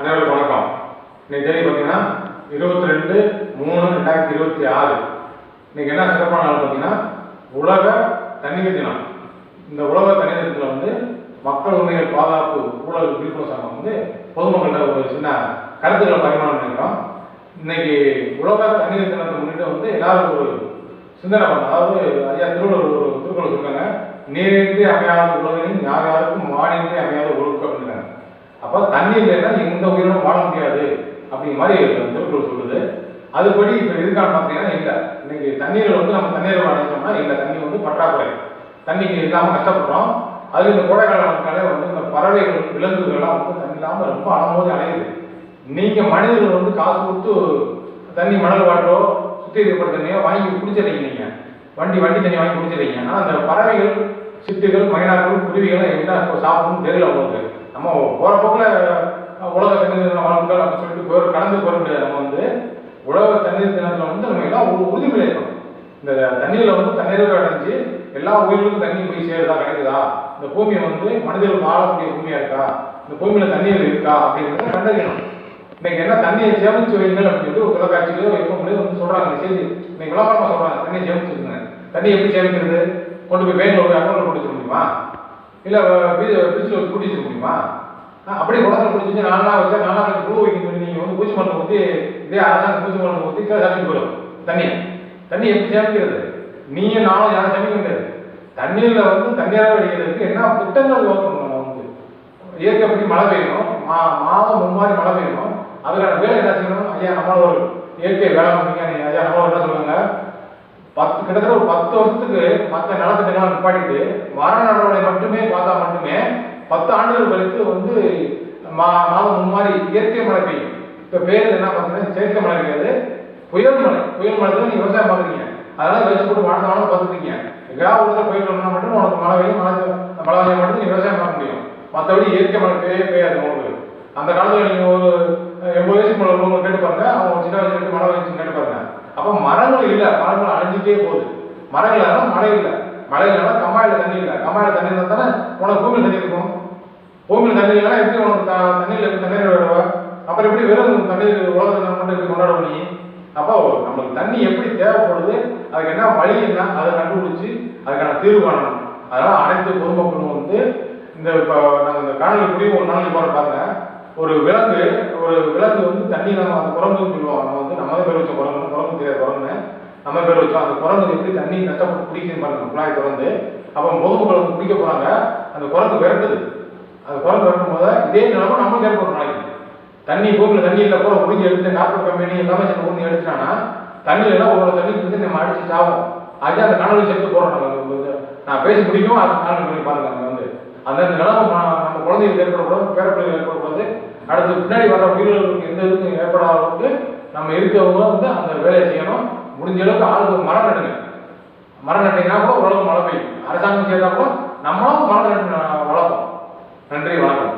அனைவருக்கும் வணக்கம். இன்னைக்கு தேதி பார்த்தீங்கன்னா 22/3/2026. இன்னைக்கு என்ன சிறப்பான நாள் பார்த்தீங்கன்னா உலக தண்ணீர் தினம். இந்த உலக தண்ணீர் தினத்தில் வந்து மக்கள் உரிமைகள் பாதுகாப்பு ஊழல் விழிப்புணர்வு சங்கம் வந்து பொதுமக்கள்கிட்ட ஒரு சின்ன கருத்துக்களை பரிமாணம் பண்ணிக்கிறோம். இன்னைக்கு உலக தண்ணீர் தினத்தை முன்னிட்டு வந்து எல்லாரும் ஒரு சிந்தனை பண்ண, அதாவது ஐயா திருவள்ளுவர் ஒரு திருக்குறள் சொல்றாங்க, நீரின்றி அமையாத உலகின் யார் யாருக்கும் மானின்றி அமையாத ஒழுக்கம் அப்படிங்கிறாங்க. அப்போ தண்ணீர் இல்லைன்னா எந்த உயிரினும் வாழ முடியாது அப்படிங்கிற மாதிரி திருக்குறள் சொல்லுது. அதுபடி இப்போ இருக்கான்னு பார்த்தீங்கன்னா இல்லை. இன்னைக்கு தண்ணீர் வந்து நம்ம தண்ணீர் அடைஞ்சோம்னா இல்லை, தண்ணி வந்து பற்றாக்குறை, தண்ணிக்கு இல்லாமல் கஷ்டப்படுறோம். அது இந்த கோடைக்கால நாட்களே வந்து இந்த பறவைகள் விலங்குகள்லாம் வந்து தண்ணி இல்லாமல் ரொம்ப அலமோதி அலையுது. நீங்கள் மனிதர்கள் வந்து காசு கொடுத்து தண்ணி மணல் வாட்டரோ சுத்திகரிக்கப்பட்ட தண்ணியோ வாங்கி குடிச்சிடுறீங்க, நீங்கள் வண்டி தண்ணி வாங்கி குடிச்சிடுறீங்க. ஆனால் அந்த பறவைகள், சிட்டுகள், மைனாக்கள், குருவிகள் என்ன சாப்பிடணும்னு தெரியல அவங்களுக்கு. நம்ம போகிற போக்கில் உலக தண்ணீர் தின வாழ்த்துக்கள் அப்படின்னு சொல்லிட்டு கடந்து போக முடியாது. நம்ம வந்து உலக தண்ணீர் தினத்தில் வந்து நம்ம எல்லாம் உறுதிமொழி இருக்கணும். இந்த தண்ணீரில் வந்து தண்ணீரை அடைஞ்சு எல்லா உயிர்களுக்கும் தண்ணி போய் சேருதா, கிடைக்குதா, இந்த பூமியை வந்து மனிதர்கள் வாழக்கூடிய பூமியாக இருக்கா, இந்த பூமியில் தண்ணீர் இருக்கா அப்படிங்கிறத கண்டறியணும். இன்னைக்கு என்ன தண்ணியை சேமிச்சு வைங்கள் அப்படின்னு சொல்லிட்டு ஒரு தொலைக்காட்சியிலோ எப்போ முடியும் வந்து சொல்கிறாங்க. செய்தி இன்னைக்கு விளம்பரமாக சொல்கிறாங்க, தண்ணியை சேமிச்சு வச்சுங்க. தண்ணி எப்படி சேமிக்கிறது? கொண்டு போய் பேங்கில் போய் அக்கௌண்ட்டில் போட்டு வச்சுக்க முடியுமா? இல்லை ஃப்ரிட்ஜில் வச்சு கூட்டி வச்சுக்க முடியுமா? அப்படியே குளத்தில் பிடிச்சி வச்சு 4 நாள் வச்சா 4 நாள் வச்சு பூ வைக்க சொல்லி நீங்கள் வந்து பூச்சி மருந்து ஊற்றி இதே அரசாங்கம் பூச்சி மருந்து ஊற்றி கீழே சாப்பிட்டு போயிடும். தண்ணி எப்படி சேமிக்கிறது? நீயும் நானும் யாரும் சேமிக்க முடியாது. தண்ணீரில் வந்து தண்ணீராக அடிக்கிறதுக்கு என்ன திட்டங்கள் வகுக்கணும். நம்ம வந்து இயற்கைப்படி மழை பெய்யணும், மாதம் மும்மாரி மழை பெய்யணும். அதுக்கான வேலை என்ன செய்யணும்? ஐயா நம்மளோட இயற்கை வேளாண் விஞ்ஞானி ஐயா நம்மளோட என்ன சொல்லுவாங்க, கிட்டத்தட்ட ஒரு 10 வருஷத்துக்கு மற்ற நலத்திட்டங்கள்லாம் நிப்பாட்டிட்டு மர நடவடிக்கை மட்டுமே பார்த்தா மட்டுமே 10 ஆண்டுகள் கழித்து வந்து மாதம் மும்மாரி இயற்கை மழை பெய்யும். இப்போ பேர் என்ன பார்த்தீங்கன்னா செயற்கை மழை கிடையாது, புயல் மழை தான் நீங்கள் விவசாயம் பார்க்குறீங்க. அதெல்லாம் வச்சு போட்டு வாழ்ந்தாலும் பார்த்துருக்கீங்க. எங்கேயாவது ஒரு புயல் வந்தால் மட்டும் உனக்கு மழை பெய்யும், மழை பெய்ய மட்டும் நீங்கள் விவசாயம் பார்க்க முடியும். மற்றபடி இயற்கை மழை பெய்யாது உங்களுக்கு. அந்த காலத்தில் நீங்கள் ஒரு 80 வயசுக்கு உள்ளவங்க கேட்டு பாருங்க, அவங்க சின்ன வயசுல மழை பெய்யுன்னு கேட்டு பாருங்க. அப்போ மரங்கள் இல்லை, மரங்கள் அழிஞ்சிட்டே போகுது. மரங்கள் இல்லைன்னா மழை இல்லை, மழை இல்லைன்னா கம்மாயில் தண்ணி இல்லை, கம்மாயில் தண்ணி இருந்தால் தானே உனக்கு பூமியில் தண்ணி இருக்கும். பூமியில் தண்ணி இல்லைன்னா எப்படி உனக்கு தண்ணியில் எப்படி தண்ணீர் விடுவா? அப்புறம் எப்படி வெறும் தண்ணீர் உலகத்தை மட்டும் எப்படி கொண்டாட முடியும்? அப்போ நம்மளுக்கு தண்ணி எப்படி தேவைப்படுது, அதுக்கு என்ன வழி என்ன, அதை கண்டுபிடிச்சி அதுக்கான தீர்வு காணணும். அதனால் அனைத்து பொதுமக்களும் வந்து இந்த இப்போ நாங்கள் இந்த காணொலி முடிவு ஒரு நாளைக்கு போகிற பாருங்க, ஒரு விலங்கு வந்து தண்ணி நம்ம அந்த குரங்குன்னு சொல்லுவோம். நம்ம வந்து நம்ம பேர் வச்ச குரங்கு தெரியாது, குரங்குன்னு நம்ம பேர் வச்சோம். அந்த குரங்கு எப்படி தண்ணி கஷ்டப்பட்டு குடிக்குது பாருங்க, குழாய் திறந்து. அப்போ பொதுமக்கள் வந்து குடிக்க போகிறாங்க, அந்த குரங்கு விரட்டுது. அந்த குரங்கு விரட்டும் போது இதே நிலம நம்மளுக்கு ஏற்படும். நாளைக்கு தண்ணி பூமியில் தண்ணி இல்லை கூட முடிஞ்சு எடுத்து கார்பரேட் கம்பெனி எல்லாமே சேர்ந்து ஊற்றி எடுத்துட்டாங்கன்னா தண்ணி இல்லைன்னா உங்களோட தண்ணிக்கு வந்து நம்ம அடிச்சு சாவோம். அதுதான் அந்த காணொலி சேர்த்து போகிறோம். நம்ம நான் பேசி முடிக்கும் அது காணொலி பண்ணி பாருங்க. நம்ம வந்து அந்த நிலம நம்ம குழந்தைகளுக்கு ஏற்படக்கூடாது, பேரப்பிள்ளைகள் ஏற்படக்கூடாது, அடுத்து பின்னாடி வர உயிர்களுக்கு எந்த இதுக்கும் ஏற்படாத அளவுக்கு நம்ம இருக்கவங்க வந்து அந்த வேலையை செய்யணும். முடிஞ்ச அளவுக்கு ஆளுக்கு மரம் நட்டுங்க. மரம் நட்டிங்கன்னா கூட ஓரளவுக்கு மழை பெய்யும். அரசாங்கம் செய்யறதா கூட நம்மளும் மரம் நட்டு வளர்ப்போம். நன்றி, வணக்கம்.